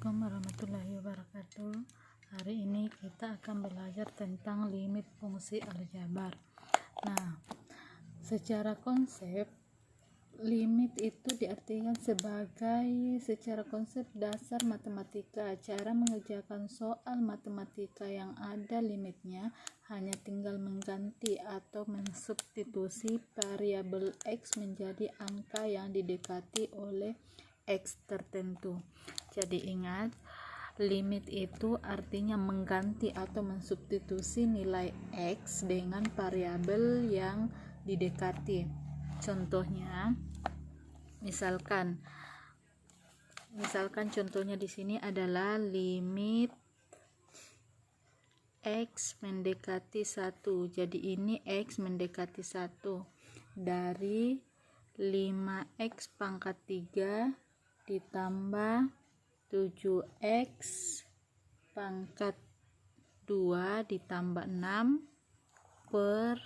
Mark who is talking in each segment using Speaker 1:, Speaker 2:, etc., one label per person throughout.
Speaker 1: Assalamualaikum warahmatullahi wabarakatuh. Hari ini kita akan belajar tentang limit fungsi aljabar. Nah, secara konsep limit itu diartikan secara konsep dasar matematika. Cara mengerjakan soal matematika yang ada limitnya hanya tinggal mengganti atau mensubstitusi variabel X menjadi angka yang didekati oleh X tertentu. Jadi ingat, limit itu artinya mengganti atau mensubstitusi nilai X dengan variabel yang didekati. Contohnya, misalkan contohnya di sini adalah limit X mendekati 1. Jadi ini X mendekati 1 dari 5X pangkat 3 ditambah 7X pangkat 2 ditambah 6 per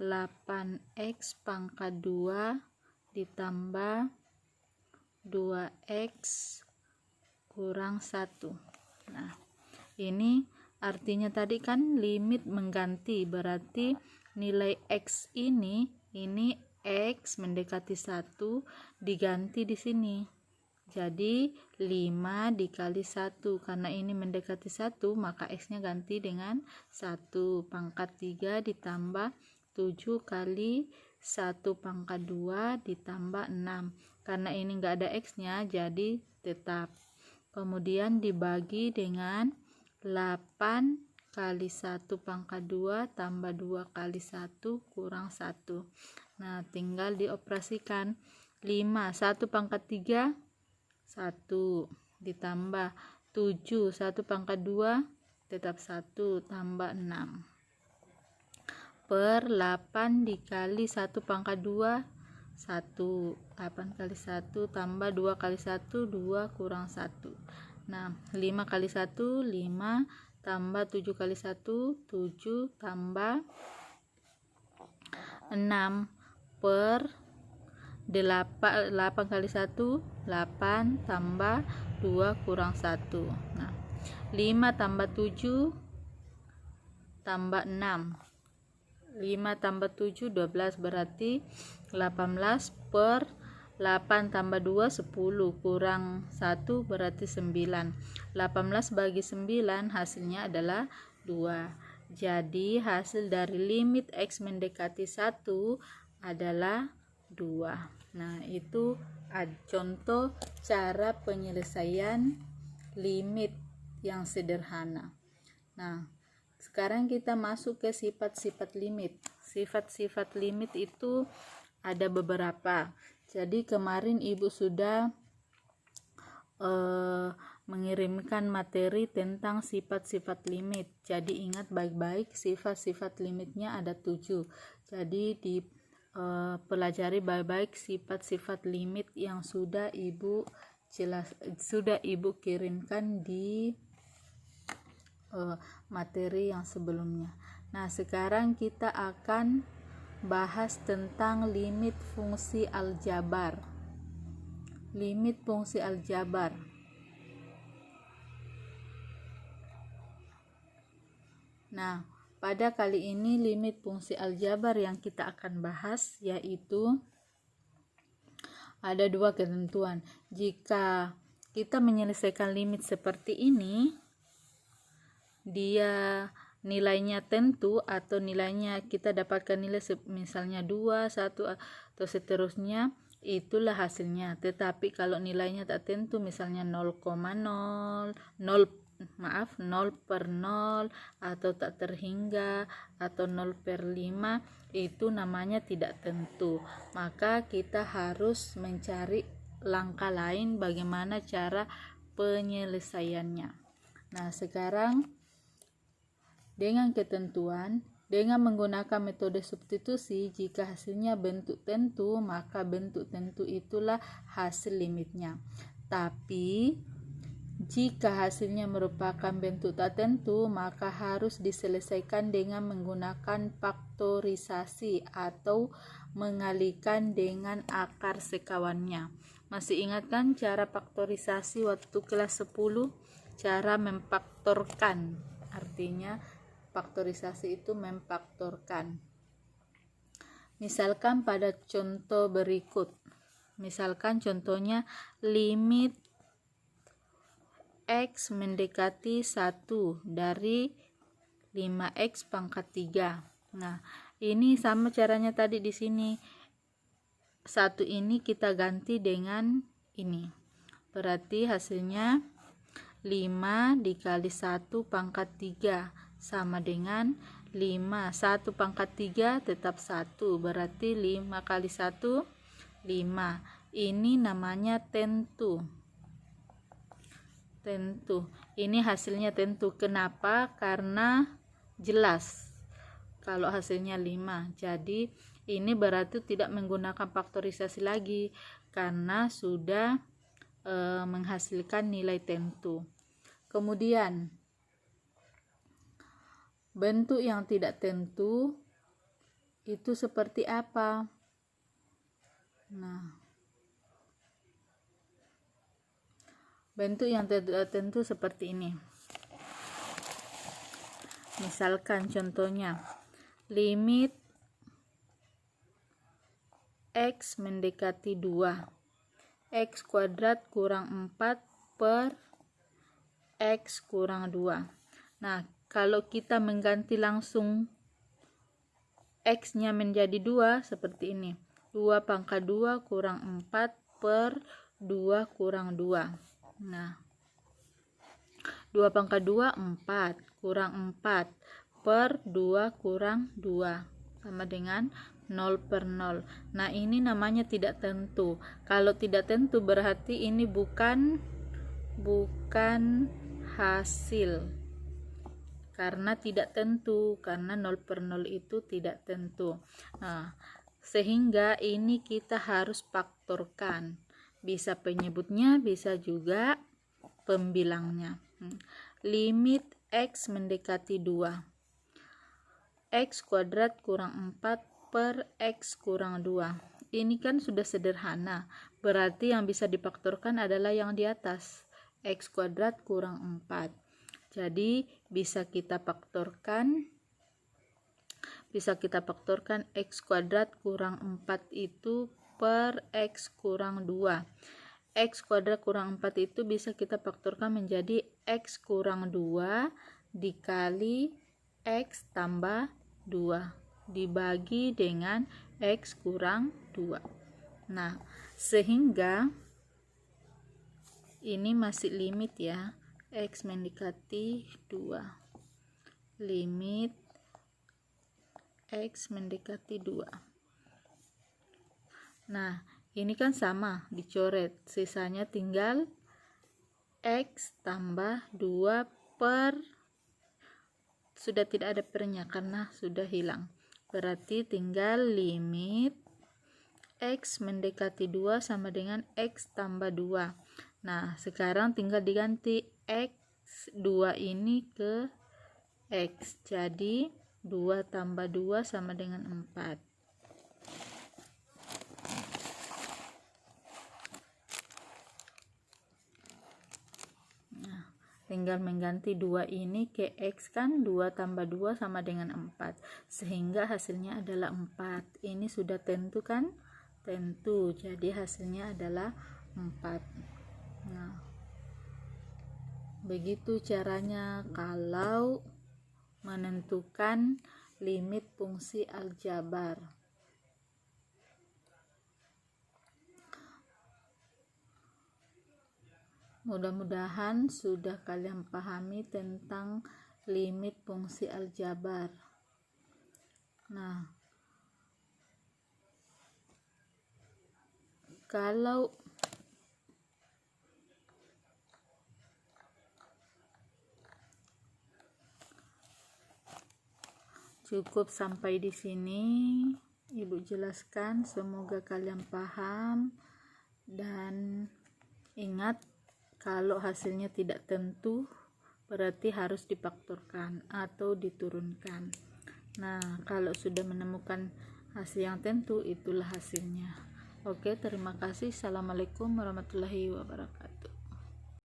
Speaker 1: 8X pangkat 2 ditambah 2X kurang 1. Nah, ini artinya tadi kan limit mengganti, berarti nilai X ini X mendekati 1 diganti di sini. Jadi 5 dikali 1, karena ini mendekati 1 maka X-nya ganti dengan 1 pangkat 3 ditambah 7 kali 1 pangkat 2 ditambah 6. Karena ini enggak ada X-nya jadi tetap. Kemudian dibagi dengan 8 kali 1 pangkat 2 tambah 2 kali 1 kurang 1. Nah, tinggal dioperasikan. 5, 1 pangkat 3, 1 ditambah 7, 1 pangkat 2 tetap 1 tambah 6 per 8 dikali 1 pangkat 2 1, 8 kali 1 tambah 2 kali 1 2 kurang 1. Nah, 5 kali 1 5 tambah 7 kali 1 7 tambah 6 per 8 kali 1 8 tambah 2 kurang 1. Nah, 5 tambah 7 tambah 6, 5 tambah 7 12, berarti 18 per 8 tambah 2 10 kurang 1 berarti 9. 18 bagi 9 hasilnya adalah 2. Jadi hasil dari limit X mendekati 1 adalah 2. Nah, itu contoh cara penyelesaian limit yang sederhana. Nah, sekarang kita masuk ke sifat-sifat limit. Sifat-sifat limit itu ada beberapa. Jadi kemarin Ibu sudah mengirimkan materi tentang sifat-sifat limit. Jadi ingat baik-baik, sifat-sifat limitnya ada 7. Jadi pelajari baik-baik sifat-sifat limit yang sudah Ibu kirimkan di materi yang sebelumnya. Nah, sekarang kita akan bahas tentang limit fungsi aljabar. Limit fungsi aljabar. Nah, pada kali ini limit fungsi aljabar yang kita akan bahas yaitu ada 2 ketentuan. Jika kita menyelesaikan limit seperti ini, dia nilainya tentu atau nilainya kita dapatkan nilai misalnya 2, 1 atau seterusnya, itulah hasilnya. Tetapi kalau nilainya tak tentu, misalnya 0,0 per 0 atau tak terhingga atau 0 per 5, itu namanya tidak tentu. Maka kita harus mencari langkah lain bagaimana cara penyelesaiannya. Nah, sekarang dengan ketentuan, dengan menggunakan metode substitusi, jika hasilnya bentuk tentu, maka bentuk tentu itulah hasil limitnya. Tapi jika hasilnya merupakan bentuk tak tentu, maka harus diselesaikan dengan menggunakan faktorisasi atau mengalihkan dengan akar sekawannya. Masih ingat kan cara faktorisasi waktu kelas 10? Cara memfaktorkan. Artinya faktorisasi itu memfaktorkan. Misalkan pada contoh berikut. Misalkan contohnya limit X mendekati 1 dari 5X pangkat 3. Nah, ini sama caranya tadi di sini. 1 ini kita ganti dengan ini. Berarti hasilnya 5 dikali 1 pangkat 3 sama dengan 5. 1 pangkat 3 tetap 1. Berarti 5 kali 1, 5. Ini namanya tentu. Ini hasilnya tentu. Kenapa? Karena jelas kalau hasilnya 5. Jadi ini berarti tidak menggunakan faktorisasi lagi karena sudah menghasilkan nilai tentu. Kemudian bentuk yang tidak tentu itu seperti apa? Nah, bentuk yang tidak tentu seperti ini. Misalkan contohnya limit X mendekati 2, X kuadrat kurang 4 per X kurang 2. Nah, kalau kita mengganti langsung X nya menjadi 2 seperti ini. 2 pangkat 2 kurang 4 per 2 kurang 2. Nah, 2 pangkat 2 4 kurang 4 per 2 kurang 2 sama dengan 0 per 0. Nah, ini namanya tidak tentu. Kalau tidak tentu berarti ini bukan hasil. Karena tidak tentu, karena 0 per 0 itu tidak tentu. Nah, sehingga ini kita harus faktorkan. Bisa penyebutnya, bisa juga pembilangnya. Limit X mendekati 2. X kuadrat kurang 4 per X kurang 2. Ini kan sudah sederhana. Berarti yang bisa difaktorkan adalah yang di atas. X kuadrat kurang 4. Jadi bisa kita faktorkan X kuadrat kurang 4 itu per X kurang 2. X kuadrat kurang 4 itu bisa kita faktorkan menjadi X kurang 2 dikali X tambah 2 dibagi dengan X kurang 2. Nah, sehingga ini masih limit ya, X mendekati 2. Limit X mendekati 2. Nah, ini kan sama dicoret, sisanya tinggal X tambah 2 per, sudah tidak ada pernya karena sudah hilang. Berarti tinggal limit X mendekati 2 sama dengan X tambah 2. Nah, sekarang tinggal diganti X2 ini ke X. Jadi 2 tambah 2 sama dengan 4. Nah, tinggal mengganti 2 ini ke X kan, 2 tambah 2 sama dengan 4. Sehingga hasilnya adalah 4. Ini sudah tentu kan? Tentu. Jadi hasilnya adalah 4. Nah, begitu caranya kalau menentukan limit fungsi aljabar. Mudah-mudahan sudah kalian pahami tentang limit fungsi aljabar. Nah, kalau cukup sampai di sini Ibu jelaskan, semoga kalian paham dan ingat kalau hasilnya tidak tentu berarti harus difaktorkan atau diturunkan. Nah, kalau sudah menemukan hasil yang tentu itulah hasilnya. Oke, terima kasih. Assalamualaikum warahmatullahi wabarakatuh.